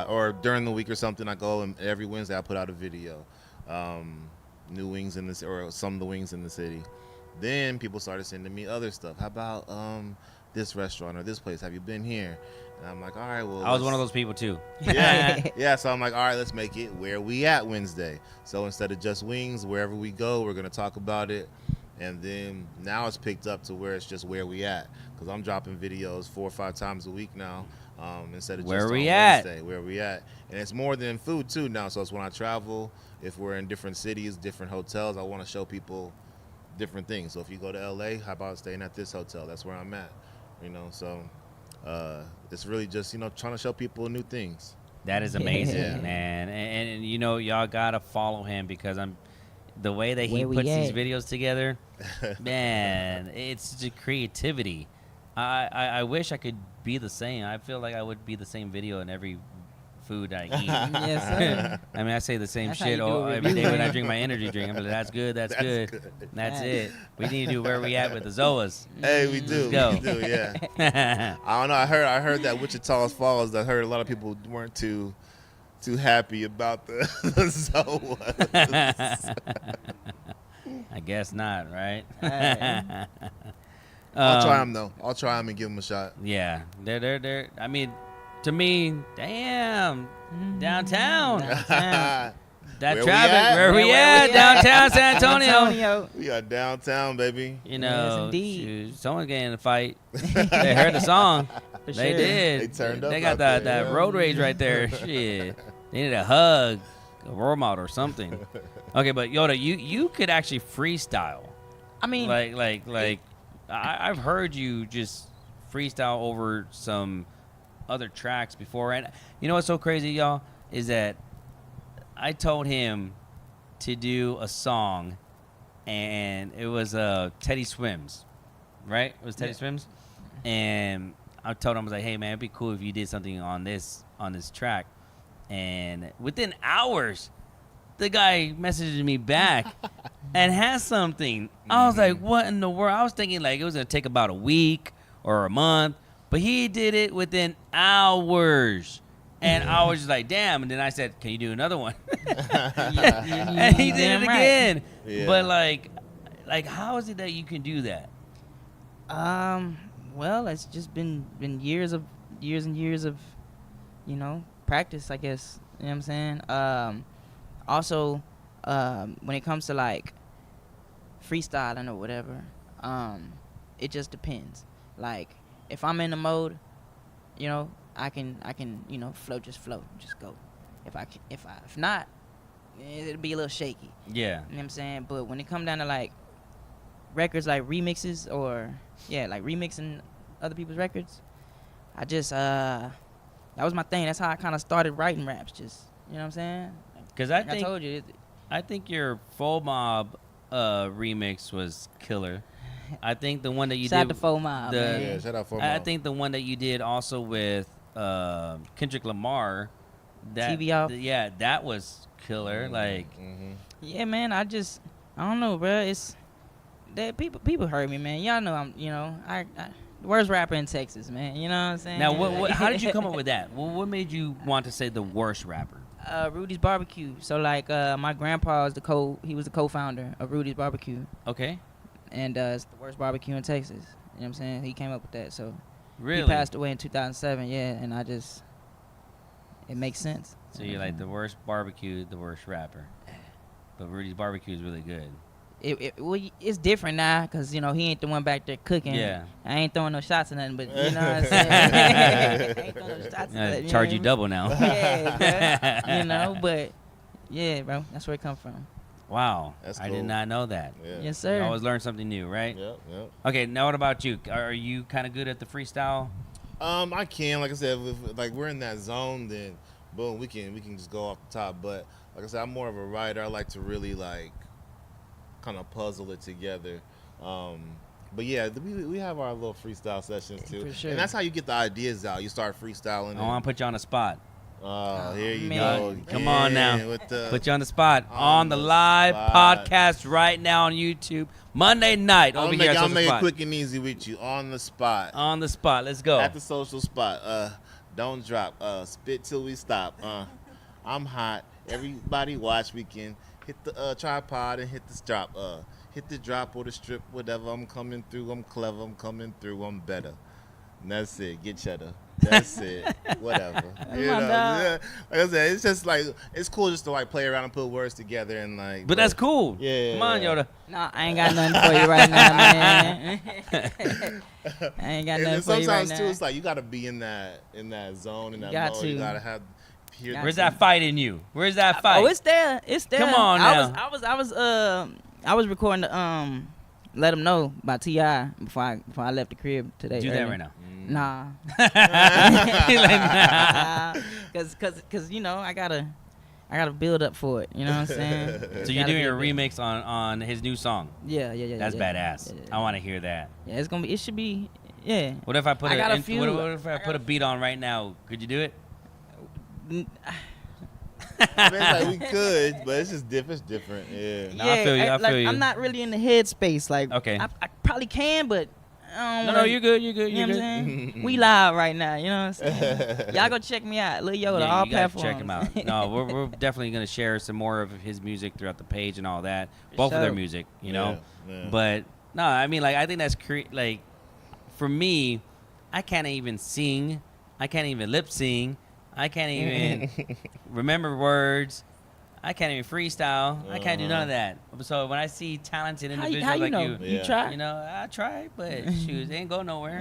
or during the week or something. I go and every Wednesday I put out a video, new wings in this, or some of the wings in the city. Then people started sending me other stuff. How about this restaurant or this place? Have you been here? And I'm like, all right, well. I was one of those people too. Yeah. So I'm like, all right, let's make it Where We At Wednesday. So instead of just wings, wherever we go, we're gonna talk about it. And then now it's picked up to where it's just Where We At, because I'm dropping videos 4 or 5 times a week now, instead of Where just we on at? Wednesday. Where we at? And it's more than food too now. So it's when I travel, if we're in different cities, different hotels, I want to show people different things. So if you go to LA, how about staying at this hotel? That's where I'm at. So it's really just trying to show people new things. That is amazing, Yeah. man. And y'all gotta follow him, because the way that he Where we puts these at? videos together, man, it's the creativity. I wish I could be the same. I feel like I would be the same video in every food I eat. Yes, sir. I mean, I say the same That's how shit you do a every day review. when I drink my energy drink. I'm like, that's good, that's good. That's it. We need to do Where We At with the Zoas. Hey, we do. go. We do, yeah. I don't know. I heard that Wichita Falls. I heard a lot of people weren't too happy about the Zoas. I guess not, right? Hey. I'll try them though. I'll try them and give them a shot. Yeah, they're. I mean, to me, damn, downtown. That Where we traffic, at? where we at? Downtown San Antonio. We are downtown, baby. Yes, indeed. shoot, someone's getting in a fight. They heard the song. For They sure. did. They turned up They got out there, that yeah. road rage right there. Shit. They need a hug, a role model or something. Okay, but Yoda, you could actually freestyle. I mean, Like I've heard you just freestyle over some other tracks before, and you know what's so crazy, y'all, is that I told him to do a song, and it was Teddy Swims, right? It was Teddy Swims, and I told him, I was like, hey man, it'd be cool if you did something on this track, and within hours, the guy messaged me back and has something. I was like, what in the world? I was thinking like it was gonna take about a week or a month, but he did it within hours. And I was just like, damn. And then I said, can you do another one? And he did it Damn right. again. Yeah. But like how is it that you can do that? well, it's just been years and years of, practice, I guess. You know what I'm saying? Also, when it comes to like freestyling or whatever, it just depends. Like if I'm in the mode, I can flow, just go. If not, it'll be a little shaky. Yeah. You know what I'm saying? But when it come down to like records, like remixes or like remixing other people's records, I just that was my thing. That's how I kind of started writing raps. Just you know what I'm saying? Because Like I told you, I think your Full Mob remix was killer. I think the one that you shout out did to Faux Mob, man. Yeah, shout out for I think the one that you did also with Kendrick Lamar, that TV off. yeah, that was killer. Like Yeah, man. I don't know, bro. It's that people heard me, man. Y'all know I the worst rapper in Texas, man. You know what I'm saying? now, what how did you come up with that? What made you want to say the worst rapper? Rudy's Barbecue. So like my grandpa is he was the co-founder of Rudy's Barbecue, Okay, and it's the worst barbecue in Texas. You know what I'm saying? He came up with that. So really? he passed away in 2007. Yeah, and it makes sense. So you're like the worst barbecue, the worst rapper, but Rudy's Barbecue is really good. It's different now because you know he ain't the one back there cooking. Yeah. I ain't throwing no shots or nothing, but you know what I'm saying. I ain't throwing no shots. Charge you double now. Yeah, bro. You know, but yeah, bro, that's where it come from. Wow, That's I cool. did not know that. Yeah. Yes, You sir. always learn something new, right? Yep. Okay, now what about you? Are you kind of good at the freestyle? I can, like I said, if like we're in that zone, then boom, we can just go off the top. But like I said, I'm more of a writer. I like to really like kind of puzzle it together. But yeah, we have our little freestyle sessions too, For sure. and that's how you get the ideas out. You start freestyling. I want to put you on the spot. Here you man. go. Come on now. With the, Put you on the spot on the live spot. podcast right now on YouTube Monday night over here at I'll Social make Spot. it quick and easy with you on the spot. On the spot, let's go. At the social spot. Don't drop. Spit till we stop. I'm hot. Everybody watch. We can hit the tripod and hit the strap. Hit the drop or the strip, whatever. I'm coming through. I'm clever. I'm coming through. I'm better. And that's it. Get cheddar. That's it. Whatever. You know, yeah. Like I said, it's just like it's cool just to like play around and put words together and like. But that's cool. Yeah. Come on, Yoda. No, I ain't got nothing for you right now, man. I ain't got And nothing then for you right sometimes now. too, it's like you gotta be in that zone, in that Got mode. to. You gotta have. Hear Where's that fight in you? Where's that fight? Oh, it's there. It's there. Come on now. I was recording the Let Them Know by T.I. before I left the crib today. Do that early. right now. Nah. He's like, nah. Cause you know I gotta build up for it. You know what I'm saying? So you're doing a remix on his new song. Yeah. That's yeah. badass. Yeah. I want to hear that. Yeah, it's gonna be. It should be. Yeah. What if I put I got a what few- if I put a beat on right now? Could you do it? I mean, like we could, but it's just different. It's different. Yeah. No, I feel you, I like, feel you. I'm not really in the headspace. Like, Okay. I probably can, but I don't No, know. you're good. You're good. You You're know good. what I'm saying? We live right now. You know what I'm saying? Y'all go check me out, Lil Yoda, Yeah, all you guys platforms. check him out. No, we're definitely gonna share some more of his music throughout the page and all that. Both of their sure. music, you know. Yeah. But no, I mean, like I think that's like for me, I can't even sing. I can't even lip sing. I can't even remember words. I can't even freestyle. I can't do none of that. So when I see talented individuals How you like know? you, You Yeah. try? you know, I tried, but shoot, they ain't go nowhere.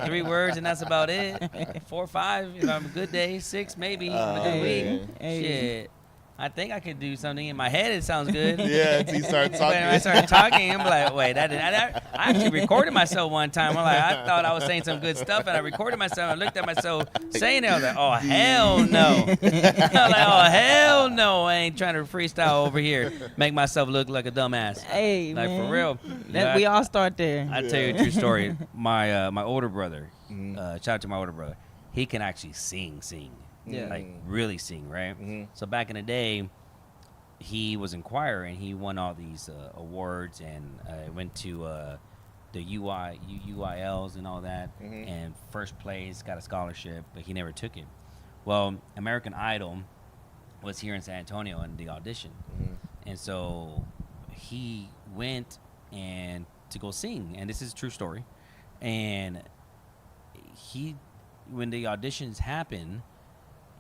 3 words and that's about it. 4 or 5 if I'm a good day. 6 maybe on a good Hey, week. hey. Shit, I think I could do something in my head. It sounds good. Yeah, until you start But when I talking. started talking, I'm like, wait, that didn't. I actually recorded myself one time. I'm like, I thought I was saying some good stuff, and I recorded myself. I looked at myself saying it. I was like, oh hell no. I was like, oh hell no. I ain't trying to freestyle over here, make myself look like a dumbass. Hey, Like man. for real. That, we all start there. I tell you a true story. My older brother, Mm-hmm. shout out to my older brother. He can actually sing, Yeah. like really sing, right? Mhm. So back in the day, he was in choir and he won all these awards and went to the UILs and all that, Mhm. and first place, got a scholarship, but he never took it. Well, American Idol was here in San Antonio in the audition, and so he went and to go sing, and this is a true story, and when the auditions happened,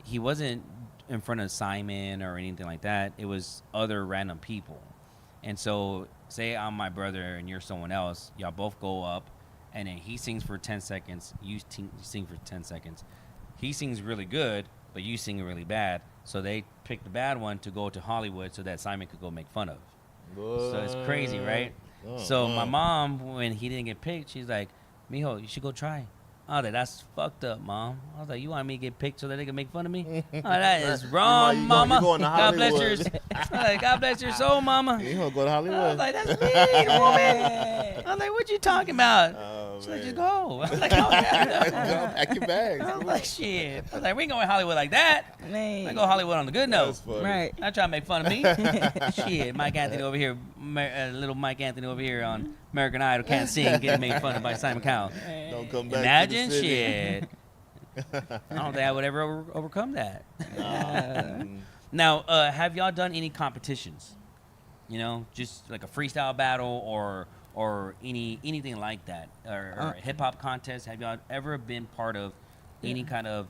he wasn't in front of Simon or anything like that. It was other random people. And so say I'm my brother and you're someone else, y'all both go up and then he sings for 10 seconds, you sing for 10 seconds. He sings really good, but you sing really bad. So they picked the bad one to go to Hollywood so that Simon could go make fun of. So it's crazy, right? So my mom, when he didn't get picked, she's like, Mijo, you should go try. I was like, that's fucked up, Mom. I was like, you want me to get picked so that they can make fun of me? Oh, that is wrong, you Mama. going to God bless Hollywood. your, I was like, God bless your soul, Mama. You gonna go to I was Hollywood? like, that's mean, woman. I was like, what you talking about? Oh, She's like, man. just go. I was like, oh, yeah. Pack your bags. I was like, shit. I was like, we ain't going to Hollywood like that. Man. I go Hollywood on the good note. That's funny. Right. Not trying to make fun of me. Shit, Mike Anthony over here, little Mike Anthony over here on American Idol can't sing, getting made fun of by Simon Cowell. Don't come back. Imagine, to the city. shit. I don't think I would ever overcome that. Mm. Now, have y'all done any competitions? You know, just like a freestyle battle or anything like that, or a hip hop contest? Have y'all ever been part of any kind of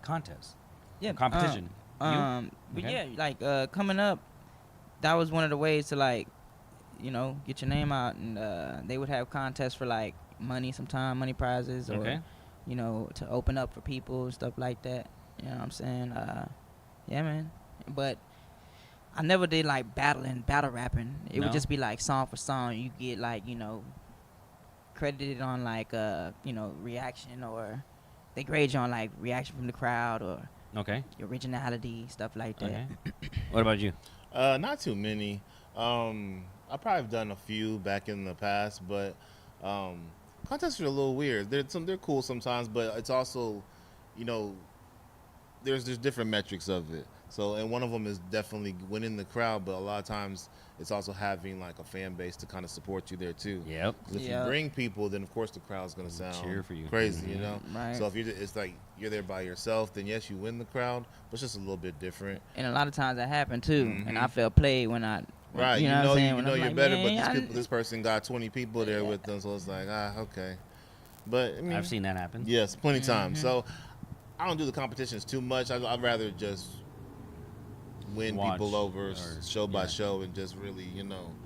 contest? Yeah, competition. But Okay. yeah, like coming up, that was one of the ways to like get your name out, and they would have contests for like money, money prizes, or Okay. to open up for people and stuff like that. You know what I'm saying? Yeah, man. But I never did like battle rapping. It No? would just be like song for song. You get like credited on like reaction, or they grade you on like reaction from the crowd or Okay. your originality, stuff like that. Okay. What about you? Not too many. I probably have done a few back in the past, but contests are a little weird. They're cool sometimes, but it's also, there's different metrics of it. So, and one of them is definitely winning the crowd, but a lot of times it's also having like a fan base to kind of support you there too. Yep. 'Cause if Yeah. you bring people, then of course the crowd's gonna sound Cheer for you. crazy, Mhm. Right. So if it's like you're there by yourself, then yes, you win the crowd, but it's just a little bit different. And a lot of times that happened too, Mhm. and I felt played when I. Right, You know what I'm saying? When I'm you're like, better, man, but this person got 20 people there with them, so it's like, okay. But I mean, I've seen that happen. yes, plenty Mm-hmm. times. So I don't do the competitions too much. I'd rather just win Watch people over or- show by yeah. show and just really,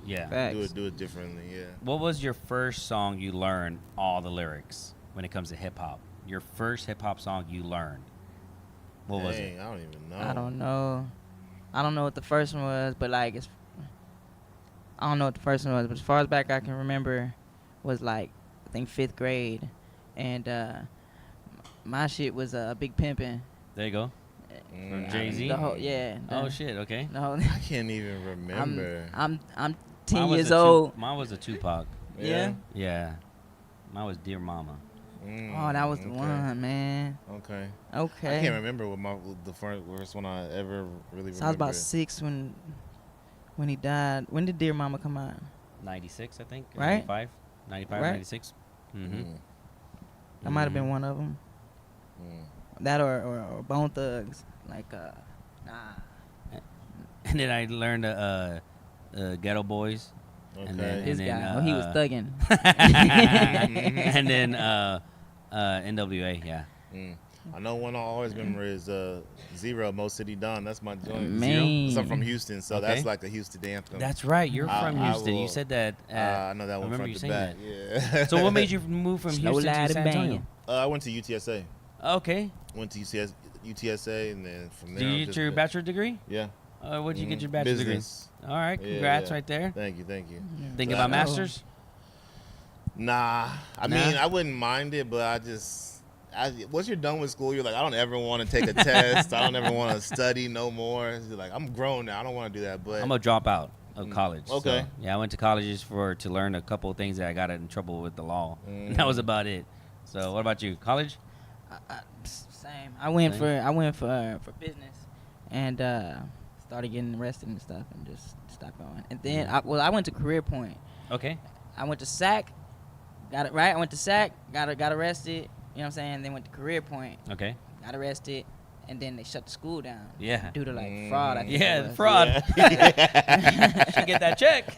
Yeah. Facts. do it differently. Yeah. What was your first song you learned all the lyrics when it comes to hip hop? Your first hip hop song you learned. What was it? Dang, I don't even know. I don't know. I don't know what the first one was, but like I don't know what the first one was, but as far as back I can remember was like I think 5th grade, and my shit was Big Pimpin'. There you go. From Jay-Z? The whole, yeah. Oh shit. Okay. The whole, I can't even remember. I'm 10 Mine was years a old. Mine was a Tupac. Yeah. Yeah. Mine was Dear Mama. Oh, that was the okay. one, man. Okay. Okay. I can't remember what the first one I ever really So I was remember. about 6 when he died. When did Dear Mama come out? 96, I think. Right? 95, Right? 96. Mm-hmm. That might have been one of them. That or Bone Thugs. Like, And then I learned Ghetto Boys. Okay. And then, this guy. He was thugging. and then NWA, yeah. I know one I always remember is Zero, Mo City Don. That's my joint. Man. Zero. I'm from Houston, so Okay. that's like a Houston anthem. That's right. You're from I Houston. You will- said that. I know that one remember front you to saying back. that. Yeah. So what made you move from Slow Houston to light San and Antonio? I went to UTSA. Okay. Went to UTSA, and then from there. Did I've you get just your been- bachelor's degree? Yeah. Where'd you get your bachelor's Business. degree? All right. Yeah, Congrats yeah. right there. Thank you. Thinking So about I- masters? Nah. I Nah? mean, I wouldn't mind it, but once you're done with school, you're like, I don't ever want to take a test. I don't ever want to study no more. You're like, I'm grown now. I don't want to do that. But I'm a dropout of college. Okay. So, yeah, I went to colleges to learn a couple of things that I got in trouble with the law. Mm. That was about it. So what about you? College? Same. I went Same. for business, and started getting arrested and stuff, and just stopped going. And then I went to Career Point. Okay. I went to SAC, got it right. I went to SAC, got arrested. You know what I'm saying? Then went to Career Point, Okay. got arrested, and then they shut the school down. Yeah. Due to like fraud. I think it Yeah, was. fraud. Should get that check.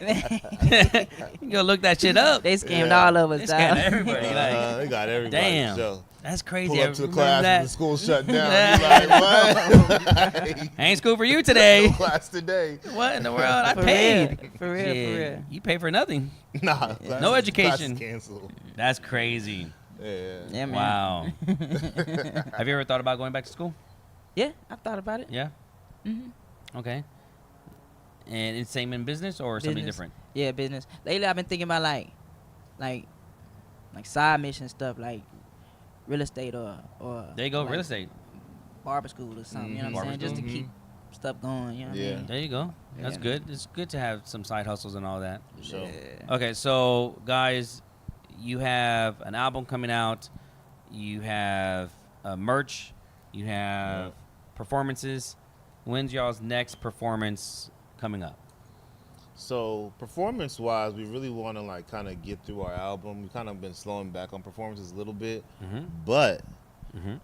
You go look that shit up. They scammed all of us. They dog. scammed everybody. Like, they got everybody. damn. So that's crazy. pull I up to the remember class that. and the school shut down. You're like, what? Ain't school for you today. No class today. What in the world? I For paid. real. For real, for Shit, real. You pay for nothing. Nah. No class education. is canceled. That's crazy. Yeah. Yeah, man. Wow. Have you ever thought about going back to school? Yeah, I've thought about it. Yeah. Mhm. Okay. And it's same in business or something Business. different? Yeah, business. Lately, I've been thinking about like side mission stuff, like real estate or There you go, like real estate. barber school or something. You know what I'm Barber saying? Just to school. keep stuff going. You know what Yeah. I mean? There you go. That's Yeah. good. It's good to have some side hustles and all that. So, Yeah. Okay, so guys, you have an album coming out. You have merch. You have performances. When's y'all's next performance coming up? So performance-wise, we really want to like kind of get through our album. We kind of been slowing back on performances a little bit, but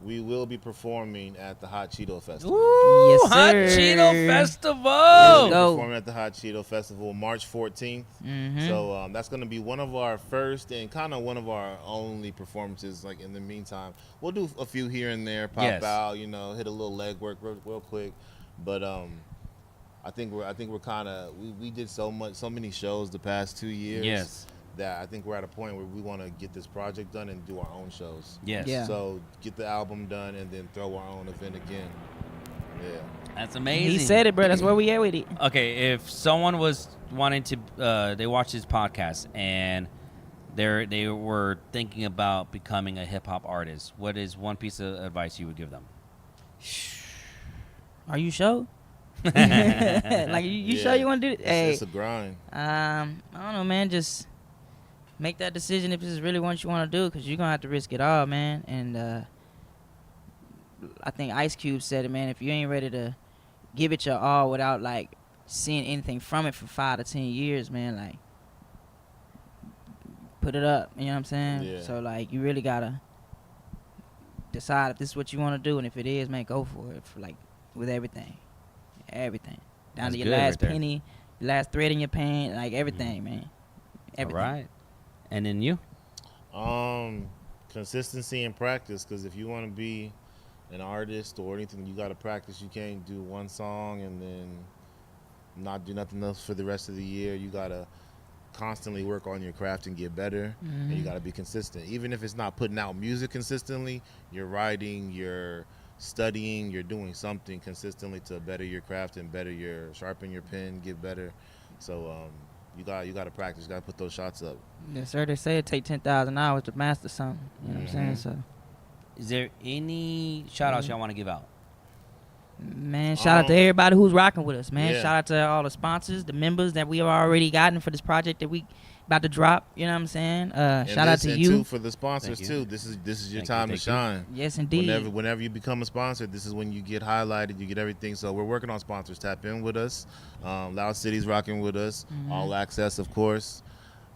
we will be performing at the Hot Cheeto Festival. Ooh, Yes, Hot sir. Cheeto Festival. Let's go. Performing at the Hot Cheeto Festival March 14th. Mhm. So that's going to be one of our first and kind of one of our only performances. Like in the meantime, we'll do a few here and there, pop Yes. out, hit a little leg work real quick. But I think we're kind of we did so many shows the past 2 years. Yes. That I think we're at a point where we want to get this project done and do our own shows. Yes. Yeah. So get the album done and then throw our own event again. Yeah. That's amazing. He said it, bro. That's where we at with it. Okay, if someone was wanting to, they watched this podcast and they were thinking about becoming a hip hop artist, what is one piece of advice you would give them? Are you sure? Like you sure you want to do it? Hey, It's a grind. I don't know, man. Just make that decision if this is really what you want to do, because you're gonna have to risk it all, man. And I think Ice Cube said it, man. If you ain't ready to give it your all without like seeing anything from it for 5 to 10 years, man, like put it up. You know what I'm saying? Yeah. So like you really gotta decide if this is what you want to do, and if it is, man, go for it. For like with everything down That's to your good right last there. penny, your last thread in your pants, like everything, man. Everything. All right. And then you? Consistency and practice, because if you want to be an artist or anything, you got to practice. You can't do one song and then not do nothing else for the rest of the year. You got to constantly work on your craft and get better, and you got to be consistent. Even if it's not putting out music consistently, you're writing, you're studying, you're doing something consistently to better your craft and sharpen your pen, get better. So you got to practice. You got to put those shots up. Yes, sir. They say it take 10,000 hours to master something. You know what I'm saying? So, Is there any shout outs y'all want to give out? man, shout out to everybody who's rocking with us, man. Yeah. Shout out to all the sponsors, the members that we have already gotten for this project that we about to drop. You know what I'm saying? Shout out to you. Too, for the sponsors Thank you. too. This is your Thank you, time to thank you. shine. Yes, indeed. Whenever you become a sponsor, this is when you get highlighted, you get everything. So we're working on sponsors. Tap in with us. Loud City's rocking with us. All Access, of course.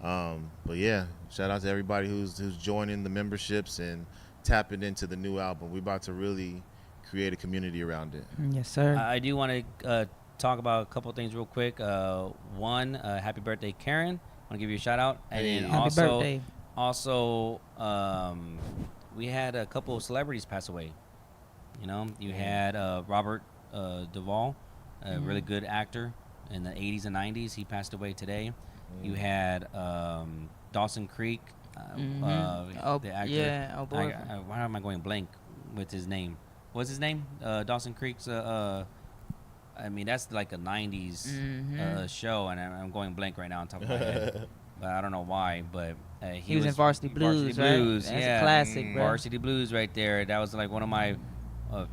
But yeah, shout out to everybody who's joining the memberships and tapping into the new album. We're about to really create a community around it. Yes, sir. I do want to talk about a couple things real quick. One, happy birthday, Karen. I want to give you a shout out. And then Happy birthday. Also, we had a couple of celebrities pass away. You know, you had Robert Duvall, a really good actor in the 80s and 90s. He passed away today. You had Dawson Creek, the actor. yeah. Oh, boy. Why am I going blank with his name? What's his name? Dawson Creek's. I mean, that's like a 90s show, and I'm going blank right now on top of my head. But I don't know why, but He was in Varsity Blues, right? That's yeah. a classic, bro. Varsity Blues right there. That was like one of my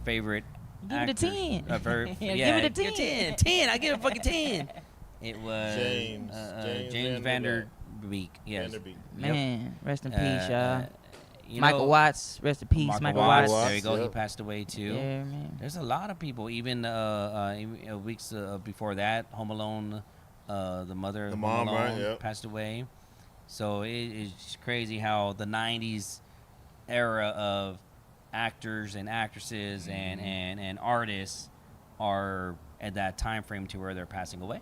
favorite Give it a actors. 10. Yeah, Give it a 10. 10. I give it a fucking 10. It was James James Vanderbeek. Yes. Vanderbeek. Man, rest in peace, y'all. You Michael know, Watts, rest in peace, Michael Watts. There you go. He Yep. passed away too. Yeah, man. There's a lot of people. Even weeks before that, Home Alone, the mother of The Home mom, Alone right? Yep. passed away. So it's crazy how the '90s era of actors and actresses and artists are at that time frame to where they're passing away.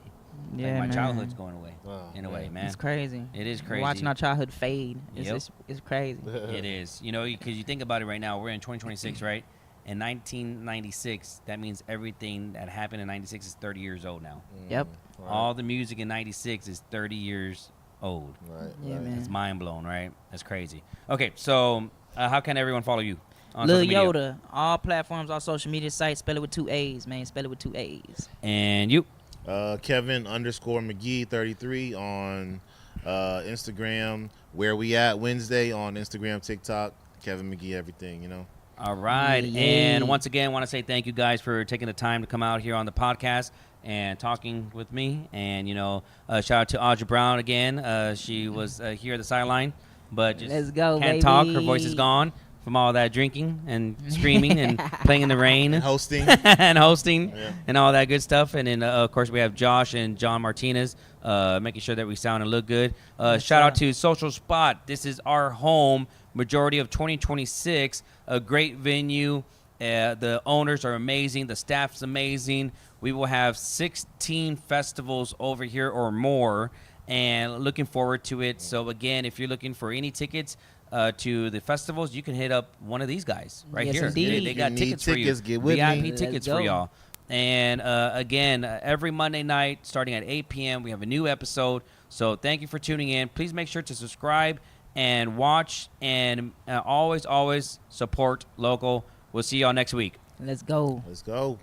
Yeah, like my man. childhood's going away Wow, in a way, man. man. It's crazy. It is crazy. Watching our childhood fade. Yep. It's crazy. It is. You know, because you think about it right now, we're in 2026, right? In 1996, that means everything that happened in 96 is 30 years old now. Yep. Right. All the music in 96 is 30 years old. Right. Yeah, right. man. It's mind blown, right? That's crazy. Okay, so how can everyone follow you on Lil social media? Yoda, all platforms, all social media sites, spell it with 2 A's, man. Spell it with 2 A's. And you? Kevin _McGee 33 on Instagram. Where we at Wednesday on Instagram, TikTok. Kevin McGee, everything, you know. All right. Yeah. And once again, I want to say thank you guys for taking the time to come out here on the podcast and talking with me. And, you know, shout out to Audra Brown again. She was here at the sideline, but just Let's go, can't talk. Her baby. voice is gone from all that drinking and screaming and playing in the rain. Hosting. and hosting Yeah. and all that good stuff. And then, of course, we have Josh and John Martinez making sure that we sound and look good. Shout out to Social Spot. This is our home majority of 2026. A great venue. The owners are amazing. The staff's amazing. We will have 16 festivals over here or more, and looking forward to it. So, again, if you're looking for any tickets to the festivals, you can hit up one of these guys right Yes, here. indeed. They got If you need tickets for you. tickets, get with VIP me. tickets Let's for go. y'all. And again, every Monday night, starting at 8 p.m., we have a new episode. So thank you for tuning in. Please make sure to subscribe and watch, and always support local. We'll see y'all next week. Let's go. Let's go.